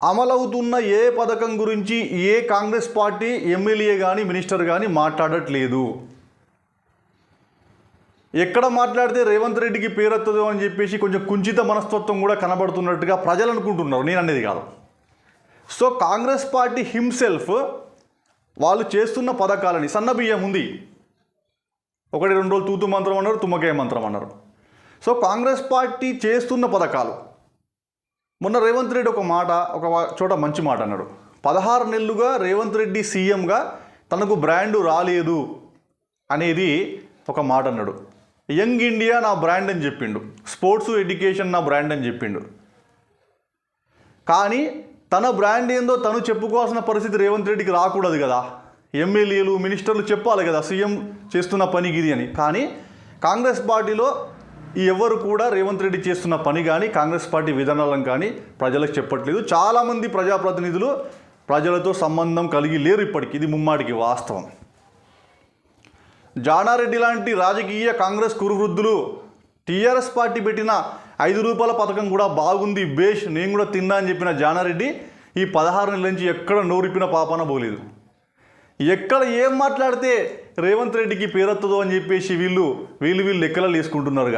అమలవుతున్న ఏ పథకం గురించి ఏ కాంగ్రెస్ పార్టీ ఎమ్మెల్యే కానీ మినిస్టర్ కానీ మాట్లాడట్లేదు. ఎక్కడ మాట్లాడితే రేవంత్ రెడ్డికి పేరెత్తదో అని చెప్పేసి కొంచెం కుంచిత మనస్తత్వం కూడా కనబడుతున్నట్టుగా ప్రజలు అనుకుంటున్నారు, నేను అనేది కాదు. సో కాంగ్రెస్ పార్టీ హిమ్సెల్ఫ్ వాళ్ళు చేస్తున్న పథకాలని, సన్నబియ్యం ఉంది, 1-2 రోజులు తూతు మంత్రం అన్నారు, తుమ్మకాయ మంత్రం అన్నారు. సో కాంగ్రెస్ పార్టీ చేస్తున్న పథకాలు, మొన్న రేవంత్ రెడ్డి ఒక చోట మంచి మాట అన్నాడు. 16 నెలలుగా రేవంత్ రెడ్డి సీఎంగా తనకు బ్రాండు రాలేదు అనేది ఒక మాట అన్నాడు. యంగ్ ఇండియా నా బ్రాండ్ అని చెప్పిండు, స్పోర్ట్స్ ఎడ్యుకేషన్ నా బ్రాండ్ అని చెప్పిండు. కానీ తన బ్రాండ్ ఏందో తను చెప్పుకోవాల్సిన పరిస్థితి రేవంత్ రెడ్డికి రాకూడదు కదా. ఎమ్మెల్యేలు మినిస్టర్లు చెప్పాలి కదా సీఎం చేస్తున్న పనికి ఇది అని. కానీ కాంగ్రెస్ పార్టీలో ఎవరు కూడా రేవంత్ రెడ్డి చేస్తున్న పని కానీ కాంగ్రెస్ పార్టీ విధానాలను కానీ ప్రజలకు చెప్పట్లేదు. చాలామంది ప్రజాప్రతినిధులు ప్రజలతో సంబంధం కలిగి లేరు ఇప్పటికి, ఇది ముమ్మాటికి వాస్తవం. జానారెడ్డి లాంటి రాజకీయ కాంగ్రెస్ కురువృద్ధులు టీఆర్ఎస్ పార్టీ పెట్టిన 5 రూపాయల పథకం కూడా బాగుంది, బేష్, నేను కూడా తిన్నా అని చెప్పిన జానారెడ్డి ఈ 16 నెలల నుంచి ఎక్కడ నోరిప్పిన పాపాన పోలేదు. ఎక్కడ ఏం మాట్లాడితే రేవంత్ రెడ్డికి పేరెత్తదో అని చెప్పేసి వీళ్ళు లెక్కలు వేసుకుంటున్నారు.